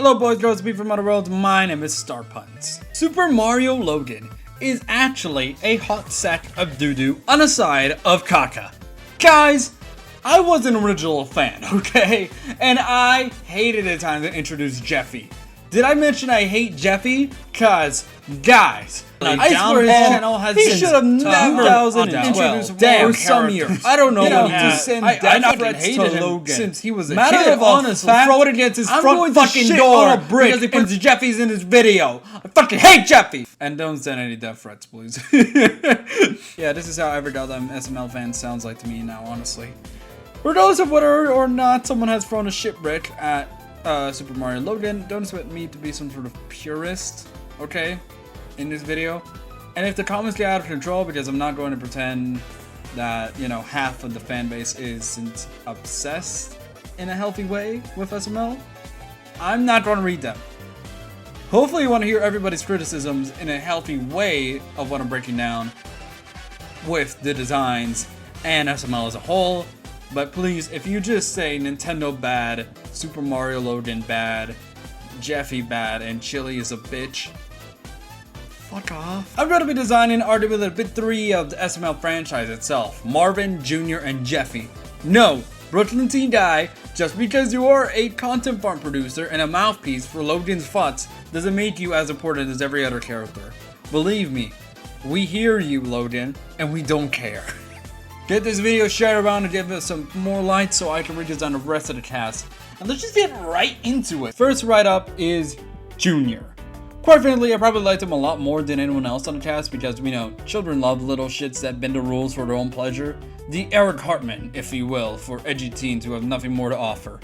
Hello boys, girls, people from other worlds, my name is Star-Punz. Super Mario Logan is actually a hot sack of doo-doo on the side of caca. Guys, I was an original fan, okay? And I hated the time they introduced Jeffy. Did I mention I hate Jeffy? Cause, guys, I swear his channel has he should have never introduced more some year. I don't know what to send death threats to Logan since he was a kid. Of honest fact, throw it against his front fucking door on a brick because he puts Jeffy's in his video. I fucking hate Jeffy! And don't send any death threats, please. Yeah, this is how every goddamn SML fan sounds like to me now, honestly. Regardless of whether or not someone has thrown a shipwreck at Super Mario Logan, don't expect me to be some sort of purist, okay, in this video. And if the comments get out of control, because I'm not going to pretend that, you know, half of the fan base isn't obsessed in a healthy way with SML, I'm not going to read them. Hopefully you want to hear everybody's criticisms in a healthy way of what I'm breaking down with the designs and SML as a whole. But please, if you just say Nintendo bad, Super Mario Logan bad, Jeffy bad, and Chili is a bitch, fuck off. I'm going to be designing arguably the big three of the SML franchise itself: Marvin, Junior, and Jeffy. No, Brooklyn Teen Guy, just because you are a content farm producer and a mouthpiece for Logan's FUTs doesn't make you as important as every other character. Believe me, we hear you, Logan, and we don't care. Get this video shared around and give us some more light so I can redesign the rest of the cast. And let's just get right into it. First write-up is Junior. Quite frankly, I probably liked him a lot more than anyone else on the cast because we know children love little shits that bend the rules for their own pleasure. The Eric Hartman, if you will, for edgy teens who have nothing more to offer.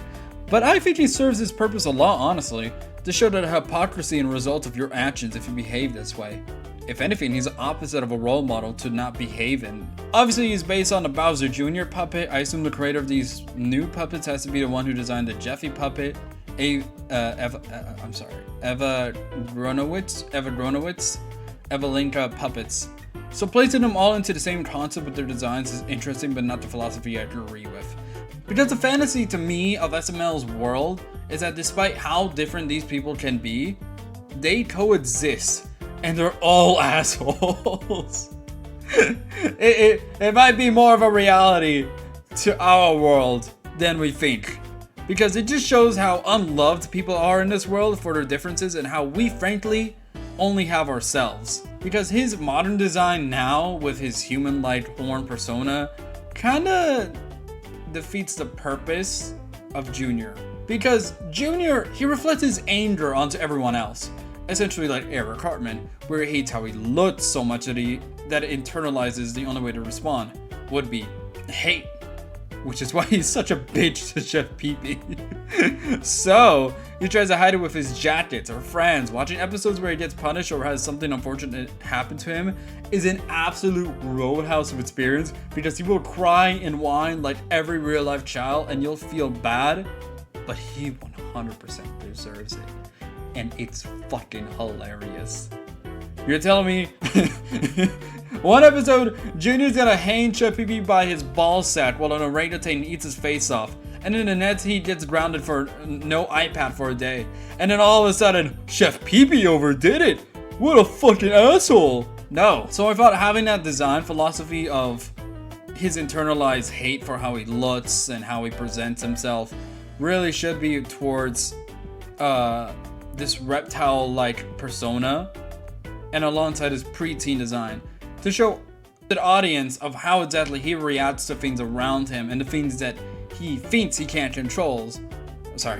But I think he serves his purpose a lot, honestly, to show the hypocrisy and result of your actions if you behave this way. If anything, he's the opposite of a role model to not behave in. Obviously, he's based on the Bowser Jr. puppet. I assume the creator of these new puppets has to be the one who designed the Jeffy puppet. Eva Gronowitz puppets. So placing them all into the same concept with their designs is interesting, but not the philosophy I agree with. Because the fantasy to me of SML's world is that despite how different these people can be, they coexist. And they're all assholes. It might be more of a reality to our world than we think. Because it just shows how unloved people are in this world for their differences and how we frankly only have ourselves. Because his modern design now with his human-like horn persona kinda defeats the purpose of Junior. Because Junior, he reflects his anger onto everyone else. Essentially like Eric Hartman, where he hates how he looks so much that it internalizes the only way to respond would be hate. Which is why he's such a bitch to Chef Pee-Pee. So, he tries to hide it with his jackets or friends. Watching episodes where he gets punished or has something unfortunate happen to him is an absolute roadhouse of experience because he will cry and whine like every real life child and you'll feel bad, but he 100% deserves it. And it's fucking hilarious. You're telling me one episode, Junior's gonna hang Chef Pee-Pee by his ball sack while an orangutan eats his face off. And in the next, he gets grounded for no iPad for a day. And then all of a sudden, Chef Pee-Pee overdid it. What a fucking asshole. No. So I thought having that design philosophy of his internalized hate for how he looks and how he presents himself really should be towards this reptile-like persona and alongside his preteen design to show the audience of how exactly he reacts to things around him and the things that he thinks he can't control.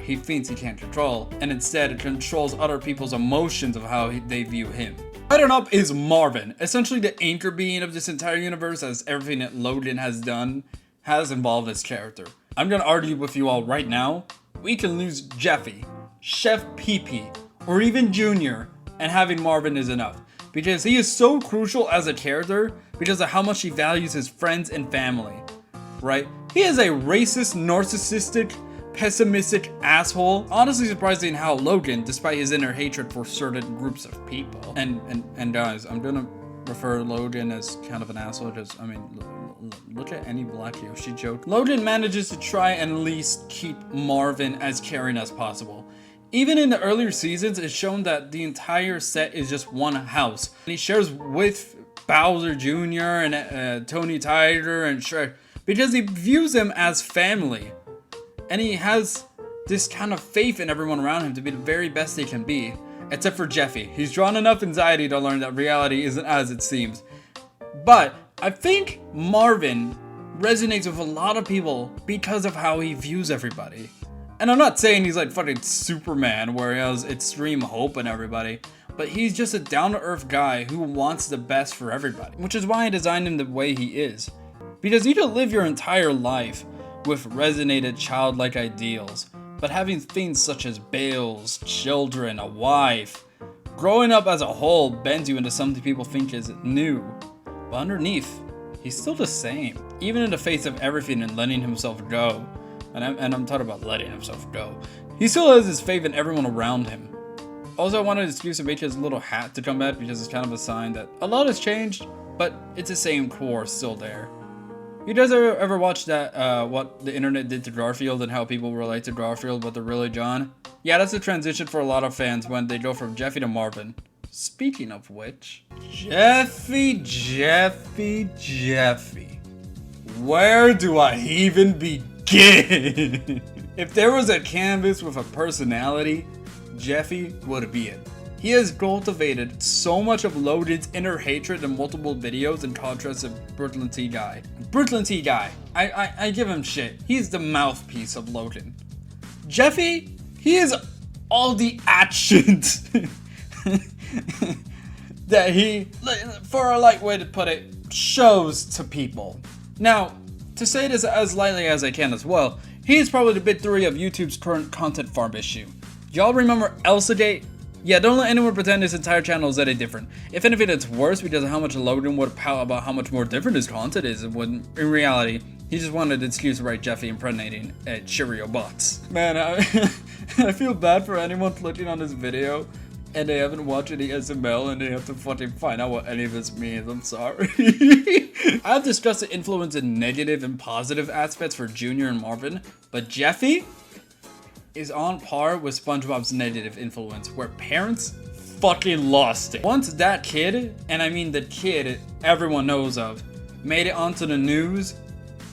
He thinks he can't control and instead controls other people's emotions of how they view him. Right up is Marvin, essentially the anchor being of this entire universe, as everything that Logan has done has involved this character. I'm gonna argue with you all right now, we can lose Jeffy, Chef Pee-Pee, or even Junior, and having Marvin is enough. Because he is so crucial as a character because of how much he values his friends and family, right? He is a racist, narcissistic, pessimistic asshole. Honestly surprising how Logan, despite his inner hatred for certain groups of people, and guys, I'm gonna refer Logan as kind of an asshole because, I mean, look at any Black Yoshi joke. Logan manages to try and at least keep Marvin as caring as possible. Even in the earlier seasons, it's shown that the entire set is just one house. And he shares with Bowser Jr. and Tony Tiger and Shrek because he views them as family. And he has this kind of faith in everyone around him to be the very best they can be. Except for Jeffy. He's drawn enough anxiety to learn that reality isn't as it seems. But I think Marvin resonates with a lot of people because of how he views everybody. And I'm not saying he's like fucking Superman where he has extreme hope in everybody, but he's just a down-to-earth guy who wants the best for everybody, which is why I designed him the way he is. Because you can live your entire life with resonated childlike ideals, but having things such as bills, children, a wife, growing up as a whole bends you into something people think is new. But underneath, he's still the same, even in the face of everything and letting himself go. And I'm talking about letting himself go. He still has his faith in everyone around him. Also, I wanted to excuse to make his little hat to come back because it's kind of a sign that a lot has changed, but it's the same core still there. You guys ever watch that, what the internet did to Garfield and how people relate to Garfield, but they're really John? Yeah, that's a transition for a lot of fans when they go from Jeffy to Marvin. Speaking of which, Jeffy. Where do I even begin? If there was a canvas with a personality, Jeffy would be it. He has cultivated so much of Logan's inner hatred in multiple videos in contrast to Brooklyn T. Guy. I give him shit. He's the mouthpiece of Logan. Jeffy, he is all the actions that he, for a light way to put it, shows to people. Now, to say this as lightly as I can as well, he is probably the big three of YouTube's current content farm issue. Y'all remember Elsagate? Yeah, don't let anyone pretend this entire channel is any different. If anything, it's worse because of how much Logan would pout about how much more different his content is, when in reality, he just wanted an excuse to write Jeffy impregnating Cheerio bots. Man, I feel bad for anyone clicking on this video and they haven't watched any SML and they have to fucking find out what any of this means. I'm sorry. I've discussed the influence in negative and positive aspects for Junior and Marvin, but Jeffy is on par with SpongeBob's negative influence, where parents fucking lost it. Once that kid, and I mean the kid everyone knows of, made it onto the news,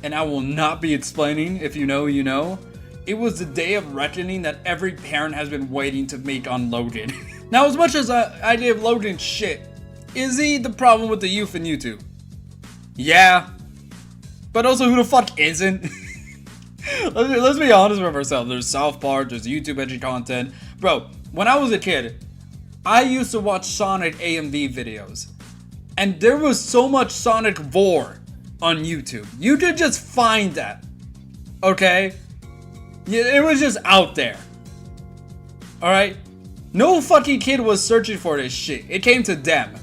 and I will not be explaining, if you know, you know, it was the day of reckoning that every parent has been waiting to make on Logan. Now, as much as I give Logan shit, is he the problem with the youth in YouTube? Yeah. But also, who the fuck isn't? Let's be honest with ourselves. There's South Park, there's YouTube edgy content. Bro, when I was a kid, I used to watch Sonic AMV videos. And there was so much Sonic lore on YouTube. You could just find that. Okay? Yeah, it was just out there. Alright? No fucking kid was searching for this shit. It came to them.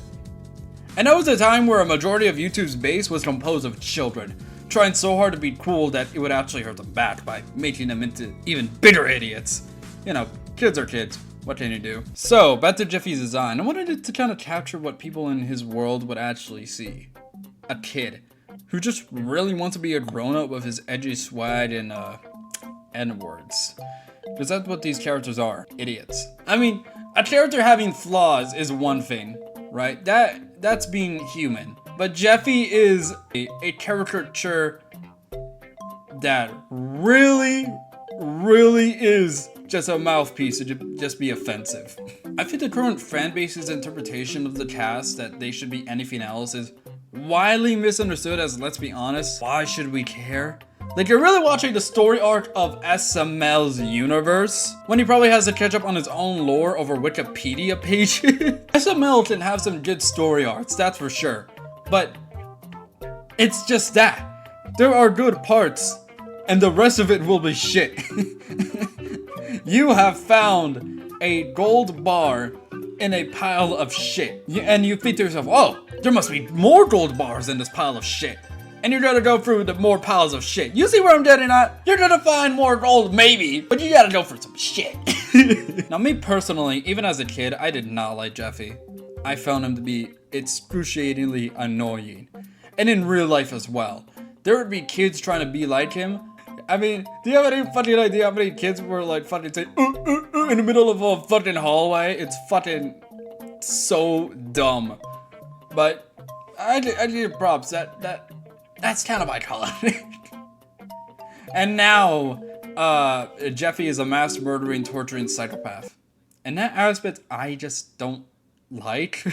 And that was a time where a majority of YouTube's base was composed of children, trying so hard to be cool that it would actually hurt them back by making them into even bigger idiots. You know, kids are kids. What can you do? So, back to Jeffy's design. I wanted it to kind of capture what people in his world would actually see. A kid who just really wants to be a grown-up with his edgy swag and, N-words. Because that's what these characters are. Idiots. I mean, a character having flaws is one thing, right? That's being human. But Jeffy is a caricature that really is just a mouthpiece to just be offensive. I think the current fanbase's interpretation of the cast that they should be anything else is widely misunderstood as, let's be honest, why should we care? Like, you're really watching the story arc of SML's universe, when he probably has to catch up on his own lore over Wikipedia pages. SML can have some good story arcs, that's for sure. But it's just that. There are good parts, and the rest of it will be shit. You have found a gold bar in a pile of shit. And you think to yourself, oh, there must be more gold bars in this pile of shit. And you're gonna go through the more piles of shit. You see where I'm getting at? You're gonna find more gold, maybe, but you gotta go for some shit. Now, me personally, even as a kid, I did not like Jeffy. I found him to be excruciatingly annoying. And in real life as well. There would be kids trying to be like him, I mean, do you have any fucking idea how many kids were like fucking saying in the middle of a fucking hallway? It's fucking so dumb. But I give props. That's kind of iconic. And now, Jeffy is a mass murdering, torturing psychopath. And that aspect I just don't like.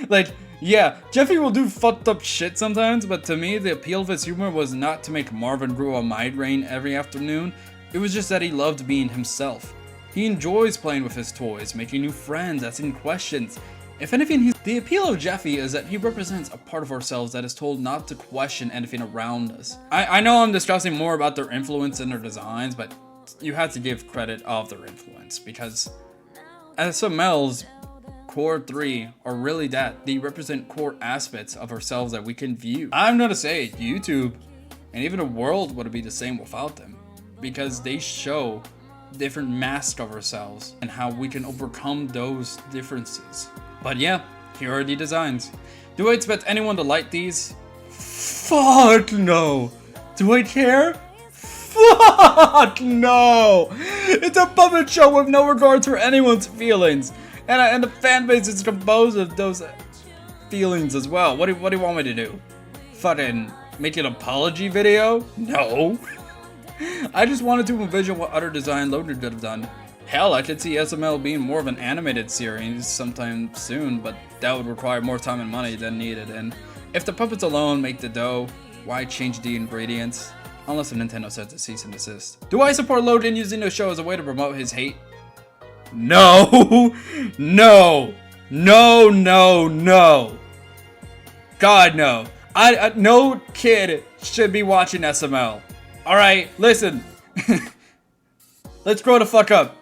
Like, yeah, Jeffy will do fucked up shit sometimes, but to me, the appeal of his humor was not to make Marvin grow a migraine every afternoon. It was just that he loved being himself. He enjoys playing with his toys, making new friends, asking questions. If anything, the appeal of Jeffy is that he represents a part of ourselves that is told not to question anything around us. I know I'm discussing more about their influence and their designs, but you have to give credit of their influence, because SML's core 3 are really that. They represent core aspects of ourselves that we can view. I'm gonna say YouTube and even the world would be the same without them, because they show different masks of ourselves and how we can overcome those differences. But yeah, here are the designs. Do I expect anyone to like these? Fuck no! Do I care? Fuck no! It's a puppet show with no regard for anyone's feelings. And the fan base is composed of those feelings as well. What do you want me to do? Fucking make an apology video? No. I just wanted to envision what other design Logan could have done. Hell, I could see SML being more of an animated series sometime soon, but that would require more time and money than needed. And if the puppets alone make the dough, why change the ingredients? Unless Nintendo sets a cease and desist. Do I support Logan using the show as a way to promote his hate? No! No! No, no, no! God, no. No kid should be watching SML. Alright, listen. Let's grow the fuck up.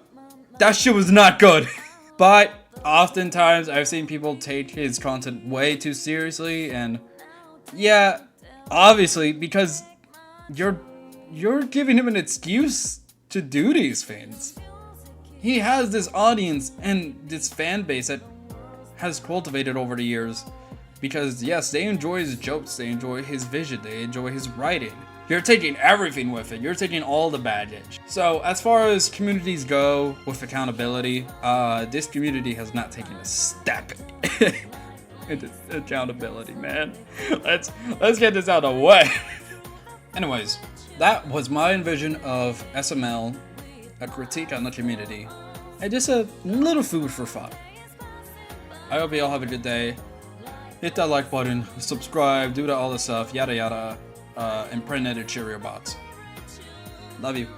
That shit was not good. But oftentimes I've seen people take his content way too seriously, and yeah, obviously, because you're giving him an excuse to do these things. He has this audience and this fan base that has cultivated over the years, because yes, they enjoy his jokes, they enjoy his vision, they enjoy his writing. You're taking everything with it. You're taking all the baggage. So as far as communities go with accountability, this community has not taken a step into accountability, man. Let's get this out of the way. Anyways, that was my vision of SML, a critique on the community, and just a little food for thought. I hope you all have a good day. Hit that like button, subscribe, do all this stuff, yada yada. Impregnated Cheerio bots. Love you.